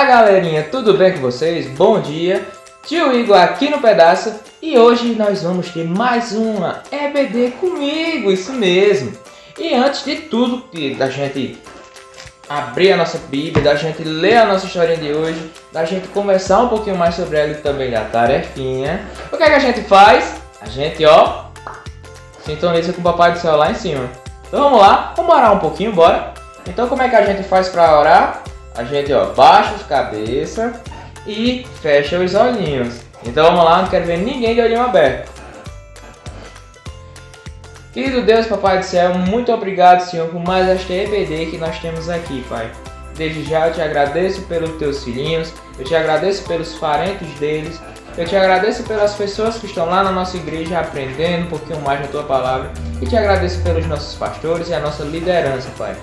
galerinha, tudo bem com vocês? Bom dia, tio Igor aqui no pedaço e hoje nós vamos ter mais uma EBD comigo, isso mesmo. E antes de tudo, da gente abrir a nossa Bíblia, da gente ler a nossa historinha de hoje, da gente conversar um pouquinho mais sobre ela e também da tarefinha, o que é que a gente faz? A gente, sintoniza com o Papai do Céu lá em cima. Então vamos lá, vamos orar um pouquinho, bora? Então como é que a gente faz para orar? A gente, baixa a cabeça e fecha os olhinhos. Então vamos lá, não quero ver ninguém de olhinho aberto. Querido Deus, Papai do Céu, muito obrigado, Senhor, por mais esta EBD que nós temos aqui, Pai. Desde já eu te agradeço pelos teus filhinhos, eu te agradeço pelos parentes deles, eu te agradeço pelas pessoas que estão lá na nossa igreja aprendendo um pouquinho mais da tua palavra e te agradeço pelos nossos pastores e a nossa liderança, Pai.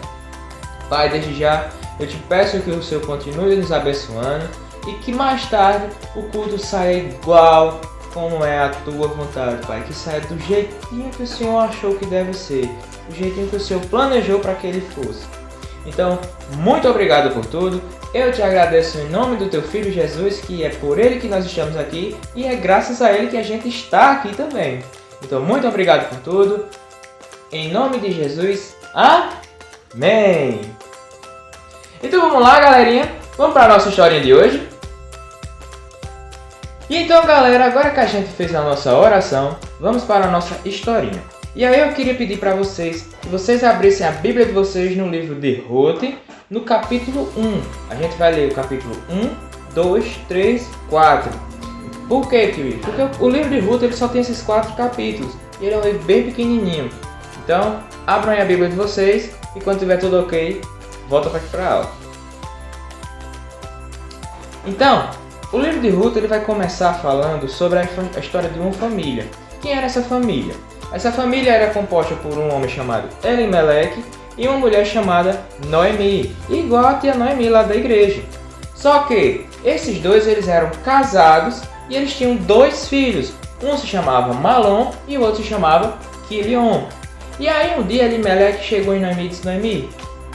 Pai, desde já eu te peço que o Senhor continue nos abençoando e que mais tarde o culto saia igual como é a tua vontade, Pai. Que saia do jeitinho que o Senhor achou que deve ser, do jeitinho que o Senhor planejou para que ele fosse. Então, muito obrigado por tudo. Eu te agradeço em nome do teu Filho Jesus, que é por ele que nós estamos aqui e é graças a ele que a gente está aqui também. Então, muito obrigado por tudo. Em nome de Jesus, amém! Então vamos lá, galerinha, vamos para a nossa historinha de hoje. E então, galera, agora que a gente fez a nossa oração, vamos para a nossa historinha. E aí eu queria pedir para vocês que vocês abrissem a Bíblia de vocês no livro de Ruth, no capítulo 1. A gente vai ler o capítulo 1, 2, 3, 4. Por quê, tio? Porque o livro de Ruth ele só tem esses 4 capítulos e ele é um livro bem pequenininho. Então, abram aí a Bíblia de vocês e quando tiver tudo ok, volta para a aula. Então, o livro de Ruth ele vai começar falando sobre a história de uma família. Quem era essa família? Essa família era composta por um homem chamado Elimeleque e uma mulher chamada Noemi, igual a tia Noemi lá da igreja. Só que esses dois eles eram casados e eles tinham 2 filhos. Um se chamava Malom e o outro se chamava Quilion. E aí um dia Elimeleque chegou em Noemi e disse: Noemi,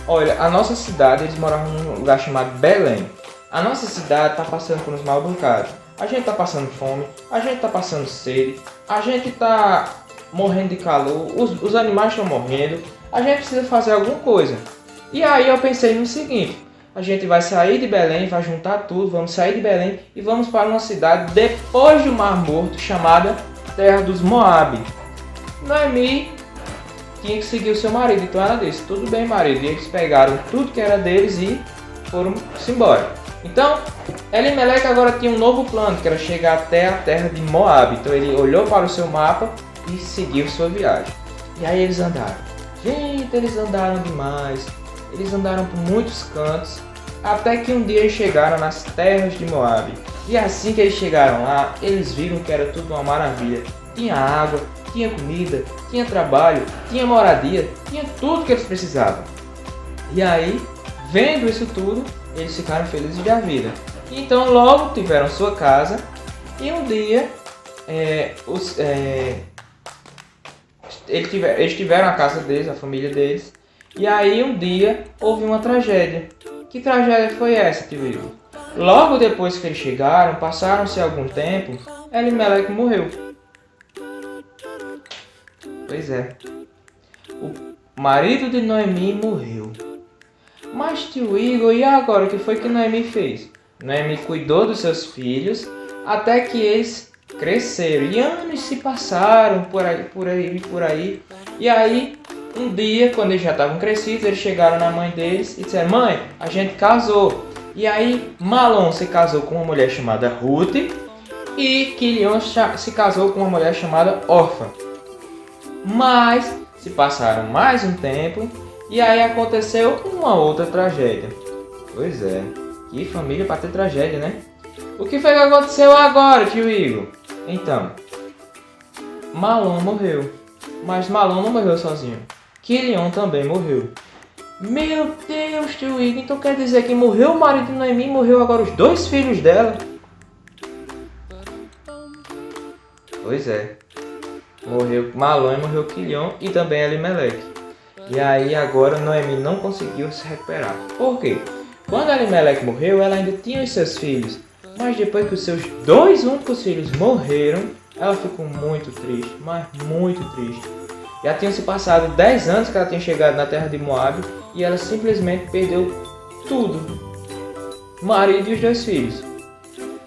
olha, a nossa cidade, eles moravam num lugar chamado Belém. A nossa cidade está passando por uns mal bocados. A gente está passando fome, a gente está passando sede, a gente está morrendo de calor, os animais estão morrendo, a gente precisa fazer alguma coisa. E aí eu pensei no seguinte: a gente vai sair de Belém, vai juntar tudo, vamos sair de Belém e vamos para uma cidade depois do Mar Morto chamada Terra dos Moabe. Noemi tinha que seguir o seu marido, então ela disse: tudo bem, marido. E eles pegaram tudo que era deles e foram-se embora. Então, Elimeleque agora tinha um novo plano, que era chegar até a terra de Moabe. Então ele olhou para o seu mapa e seguiu sua viagem. E aí eles andaram. Gente, eles andaram demais. Eles andaram por muitos cantos, até que um dia eles chegaram nas terras de Moabe. E assim que eles chegaram lá, eles viram que era tudo uma maravilha. Tinha água, tinha comida, tinha trabalho, tinha moradia, tinha tudo que eles precisavam. E aí, vendo isso tudo, eles ficaram felizes da vida. Então logo tiveram sua casa e um dia eles tiveram a casa deles, a família deles. E aí um dia houve uma tragédia. Que tragédia foi essa, tio Igor? Logo depois que eles chegaram, passaram-se algum tempo, Elimeleque morreu. Pois é, o marido de Noemi morreu. Mas tio Igor, e agora o que foi que Noemi fez? Noemi cuidou dos seus filhos até que eles cresceram. E anos se passaram por aí. E aí, um dia, quando eles já estavam crescidos, eles chegaram na mãe deles e disseram: mãe, a gente casou. E aí, Malom se casou com uma mulher chamada Ruth e Quilion se casou com uma mulher chamada Orfa. Mas se passaram mais um tempo e aí aconteceu uma outra tragédia. Pois é, que família para ter tragédia, né? O que foi que aconteceu agora, tio Igor? Então, Malom morreu. Mas Malom não morreu sozinho. Quilion também morreu. Meu Deus, tio Igor, então quer dizer que morreu o marido de Noemi e morreu agora os 2 filhos dela? Pois é. Morreu Malom e morreu Quilion e também Elimeleque. E aí agora Noemi não conseguiu se recuperar. Por quê? Quando Elimeleque morreu, ela ainda tinha os seus filhos. Mas depois que os seus 2 únicos filhos morreram, ela ficou muito triste, mas muito triste. Já tinham se passado 10 anos que ela tinha chegado na terra de Moabe e ela simplesmente perdeu tudo. O marido e os 2 filhos.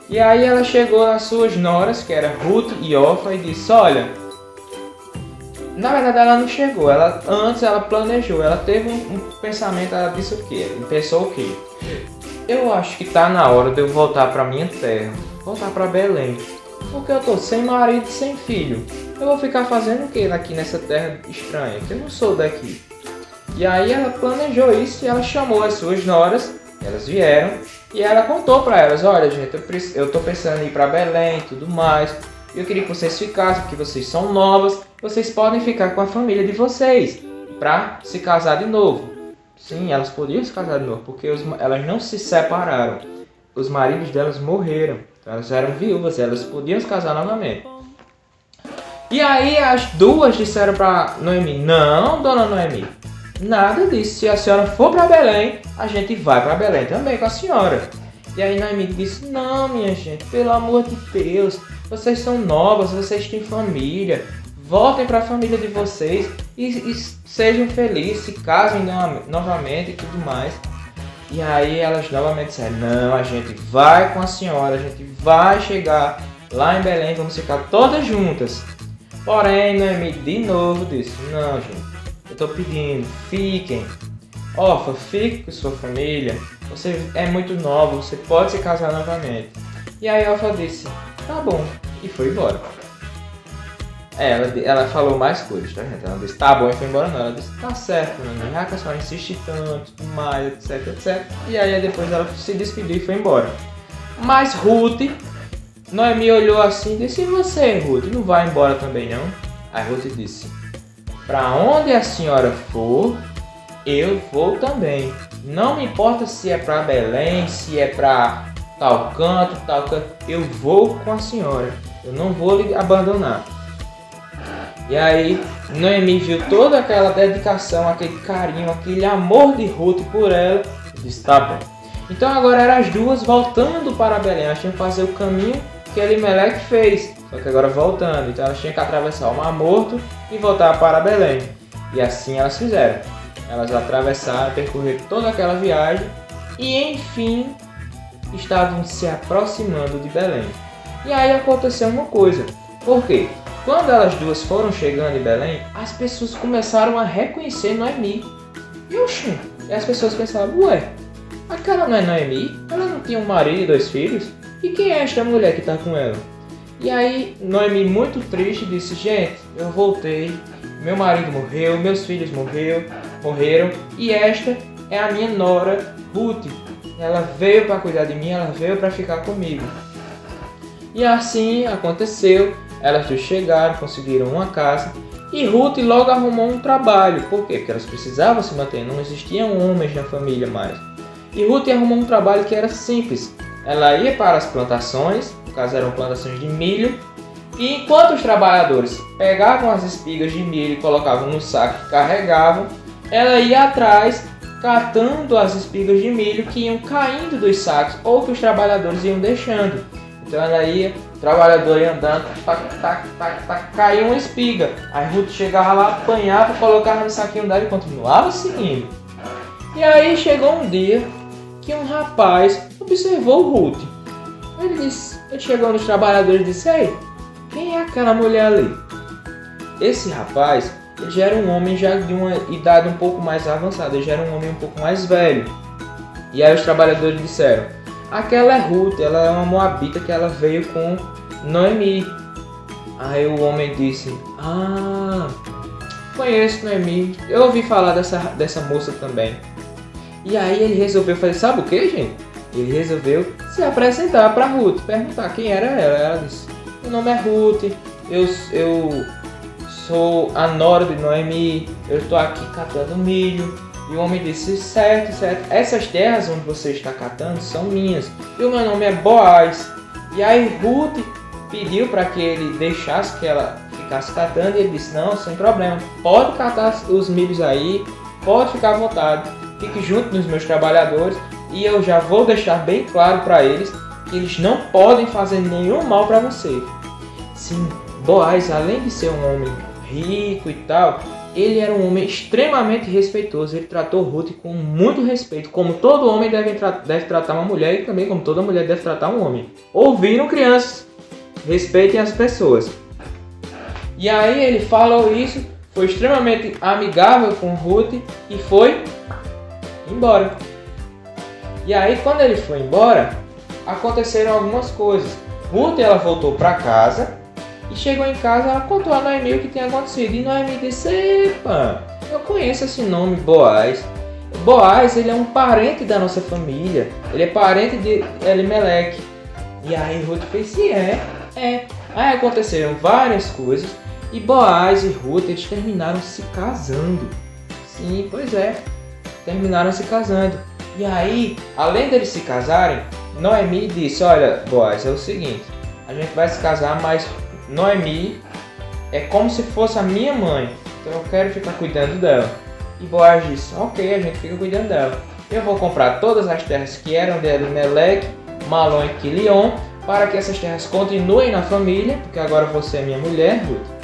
E aí ela chegou às suas noras, que era Ruth e Orfa, e disse, olha, na verdade ela não chegou, antes ela planejou, ela teve um pensamento, ela disse o quê? Pensou o quê? Eu acho que está na hora de eu voltar para minha terra, voltar para Belém, porque eu estou sem marido e sem filho. Eu vou ficar fazendo o que aqui nessa terra estranha, que eu não sou daqui. E aí ela planejou isso e ela chamou as suas noras, elas vieram e ela contou para elas, olha gente, eu estou pensando em ir para Belém e tudo mais, eu queria que vocês ficassem, porque vocês são novas, vocês podem ficar com a família de vocês para se casar de novo. Sim, elas podiam se casar de novo, porque elas não se separaram. Os maridos delas morreram. Então elas eram viúvas, elas podiam se casar novamente. E aí as duas disseram para Noemi, não, dona Noemi, nada disso. Se a senhora for para Belém, a gente vai para Belém também com a senhora. E aí Noemi disse, não minha gente, pelo amor de Deus, vocês são novas, vocês têm família. Voltem para a família de vocês e sejam felizes, se casem novamente e tudo mais. E aí elas novamente disseram, não, a gente vai com a senhora, a gente vai chegar lá em Belém, vamos ficar todas juntas. Porém, Noemi de novo disse, não gente, eu estou pedindo, fiquem. Orfa, fique com sua família, você é muito nova, você pode se casar novamente. E aí Orfa disse, tá bom, e foi embora. Ela falou mais coisas, tá gente? Ela disse, tá bom, e foi embora não. Ela disse, tá certo, Noemi, já que a senhora insiste tanto, tudo mais, etc, etc. E aí depois ela se despediu e foi embora. Mas Ruth, Noemi olhou assim e disse, e você, Ruth, não vai embora também não? Aí Ruth disse, pra onde a senhora for, eu vou também. Não me importa se é pra Belém, se é pra tal canto, eu vou com a senhora. Eu não vou lhe abandonar. E aí Noemi viu toda aquela dedicação, aquele carinho, aquele amor de Ruth por ela e disse, tá bom. Então agora eram as duas voltando para Belém. Elas tinham que fazer o caminho que Elimeleque fez, só que agora voltando. Então elas tinham que atravessar o Mar Morto e voltar para Belém. E assim elas fizeram. Elas atravessaram, percorreram toda aquela viagem e enfim estavam se aproximando de Belém. E aí aconteceu uma coisa. Por quê? Quando elas duas foram chegando em Belém, as pessoas começaram a reconhecer Noemi. E as pessoas pensavam, ué, aquela não é Noemi? Ela não tinha um marido e 2 filhos? E quem é esta mulher que está com ela? E aí Noemi, muito triste, disse, gente, eu voltei, meu marido morreu, meus filhos morreram, e esta é a minha nora, Ruth. Ela veio para cuidar de mim, ela veio para ficar comigo. E assim aconteceu. Elas duas chegaram, conseguiram uma casa e Ruth logo arrumou um trabalho. Por quê? Porque elas precisavam se manter, não existiam homens na família mais. E Ruth arrumou um trabalho que era simples. Ela ia para as plantações, no caso eram plantações de milho, e enquanto os trabalhadores pegavam as espigas de milho e colocavam no saco e carregavam, ela ia atrás catando as espigas de milho que iam caindo dos sacos ou que os trabalhadores iam deixando. Então ela ia, o trabalhador ia andando, caiu uma espiga. Aí Ruth chegava lá, apanhava, colocava no saquinho dela e continuava seguindo. E aí chegou um dia que um rapaz observou Ruth. Ele chegou nos trabalhadores e disse, ei, quem é aquela mulher ali? Esse rapaz, ele já era um homem já de uma idade um pouco mais avançada, ele já era um homem um pouco mais velho. E aí os trabalhadores disseram, aquela é Ruth, ela é uma moabita que ela veio com Noemi. Aí o homem disse, conheço Noemi, eu ouvi falar dessa moça também. E aí ele resolveu fazer, sabe o que, gente? Ele resolveu se apresentar para Ruth, perguntar quem era ela. Ela disse, meu nome é Ruth, eu sou a nora de Noemi, eu estou aqui catando milho. E o homem disse, certo, essas terras onde você está catando são minhas. E o meu nome é Boaz. E aí Ruth pediu para que ele deixasse que ela ficasse catando. E ele disse, não, sem problema, pode catar os milhos aí, pode ficar à vontade. Fique junto dos meus trabalhadores, e eu já vou deixar bem claro para eles que eles não podem fazer nenhum mal para você. Sim, Boaz, além de ser um homem rico e tal, ele era um homem extremamente respeitoso. Ele tratou Ruth com muito respeito, como todo homem deve tratar uma mulher e também como toda mulher deve tratar um homem. Ouviram, crianças? Respeitem as pessoas. E aí ele falou isso, foi extremamente amigável com Ruth e foi embora. E aí quando ele foi embora, aconteceram algumas coisas. Ruth, ela voltou para casa e chegou em casa, ela contou a Noemi o que tinha acontecido. E Noemi disse: epa, eu conheço esse nome, Boaz. Boaz, ele é um parente da nossa família. Ele é parente de Elimeleque. E aí Ruth fez: sim, é. Aí aconteceram várias coisas. E Boaz e Ruth, eles terminaram se casando. Sim, pois é. Terminaram se casando. E aí, além deles se casarem, Noemi disse: olha, Boaz, é o seguinte, a gente vai se casar, mas Noemi é como se fosse a minha mãe, então eu quero ficar cuidando dela. E Boaz disse: ok, a gente fica cuidando dela. Eu vou comprar todas as terras que eram de Elimeleque, Malom e Quilion, para que essas terras continuem na família, porque agora você é minha mulher, Ruth.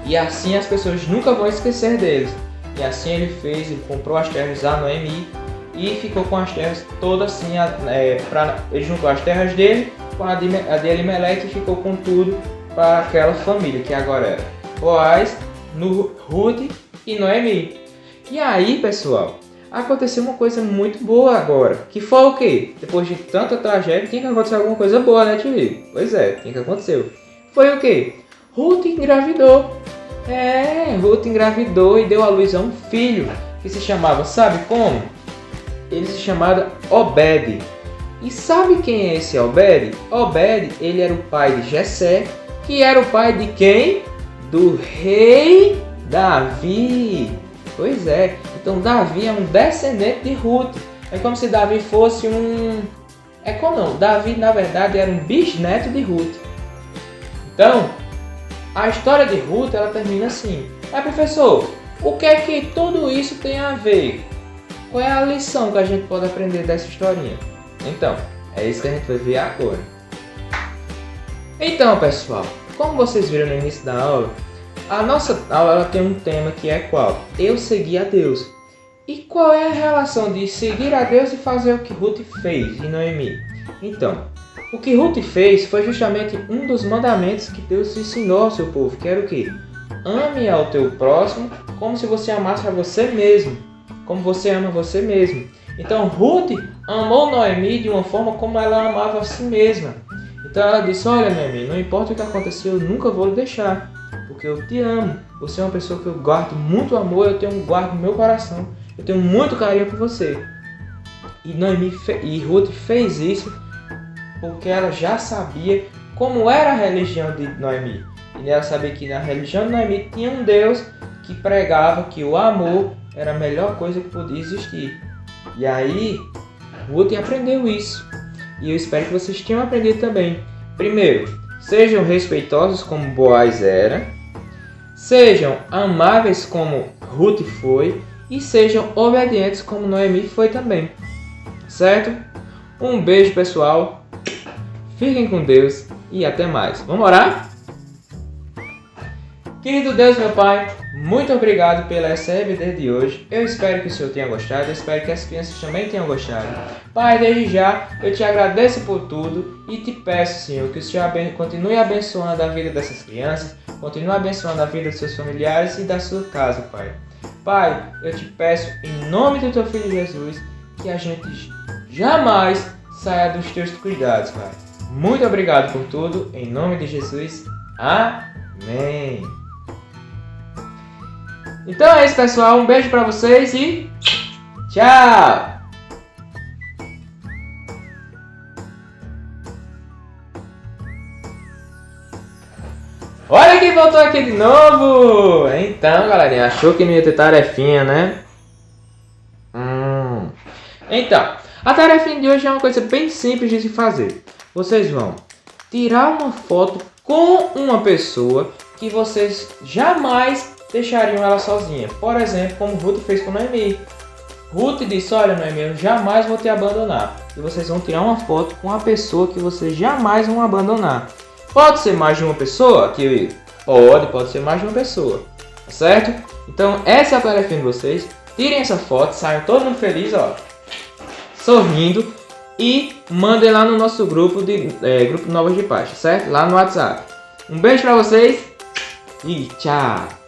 E assim as pessoas nunca vão esquecer deles. E assim ele fez, ele comprou as terras da Noemi e ficou com as terras todas assim, ele juntou as terras dele com a de Elimeleque e ficou com tudo para aquela família, que agora era Boaz, Ruth e Noemi. E aí, pessoal, aconteceu uma coisa muito boa agora, que foi o quê? Depois de tanta tragédia, tinha que acontecer alguma coisa boa, né, tio? Pois é, tinha que acontecer. Foi o quê? Ruth engravidou. Ruth engravidou e deu à luz a um filho que se chamava, sabe como? Ele se chamava Obed. E sabe quem é esse Obed? Obed, ele era o pai de Jessé, que era o pai de quem? Do rei Davi. Pois é, então Davi é um descendente de Ruth. É como se Davi fosse Davi, na verdade, era um bisneto de Ruth. Então, a história de Ruth, ela termina assim. Mas, professor, o que é que tudo isso tem a ver? Qual é a lição que a gente pode aprender dessa historinha? Então, é isso que a gente vai ver agora. Então, pessoal, como vocês viram no início da aula, a nossa aula ela tem um tema que é qual? Eu seguir a Deus. E qual é a relação de seguir a Deus e fazer o que Ruth fez e Noemi? Então, o que Ruth fez foi justamente um dos mandamentos que Deus ensinou ao seu povo, que era o quê? Ame ao teu próximo como se você amasse a você mesmo, como você ama você mesmo. Então Ruth amou Noemi de uma forma como ela amava a si mesma. Então ela disse: olha, Noemi, não importa o que acontecer, eu nunca vou lhe deixar, porque eu te amo. Você é uma pessoa que eu guardo muito amor, eu guardo no meu coração, eu tenho muito carinho por você. E Ruth fez isso porque ela já sabia como era a religião de Noemi. E ela sabia que na religião de Noemi tinha um Deus que pregava que o amor era a melhor coisa que podia existir. E aí, Ruth aprendeu isso. E eu espero que vocês tenham aprendido também. Primeiro, sejam respeitosos como Boaz era. Sejam amáveis como Ruth foi. E sejam obedientes como Noemi foi também. Certo? Um beijo, pessoal. Fiquem com Deus e até mais. Vamos orar? Querido Deus, meu Pai, muito obrigado pela essa EBD de hoje. Eu espero que o Senhor tenha gostado, eu espero que as crianças também tenham gostado. Pai, desde já, eu te agradeço por tudo e te peço, Senhor, que o Senhor continue abençoando a vida dessas crianças, continue abençoando a vida dos seus familiares e da sua casa, Pai. Pai, eu te peço, em nome do teu Filho Jesus, que a gente jamais saia dos teus cuidados, Pai. Muito obrigado por tudo, em nome de Jesus. Amém. Então é isso, pessoal. Um beijo pra vocês e tchau! Olha quem voltou aqui de novo! Então, galerinha, achou que não ia ter tarefinha, né? Então, a tarefinha de hoje é uma coisa bem simples de se fazer. Vocês vão tirar uma foto com uma pessoa que vocês jamais deixariam ela sozinha. Por exemplo, como Ruth fez com Noemi. Ruth disse, olha Noemi, eu jamais vou te abandonar. E vocês vão tirar uma foto com a pessoa que vocês jamais vão abandonar. Pode ser mais de uma pessoa? Pode ser mais de uma pessoa. Tá certo? Então essa é a tarefinha de vocês. Tirem essa foto, saiam todo mundo feliz, ó, sorrindo. E mandem lá no nosso grupo Grupo Novas de Paz, certo? Lá no WhatsApp. Um beijo pra vocês e tchau!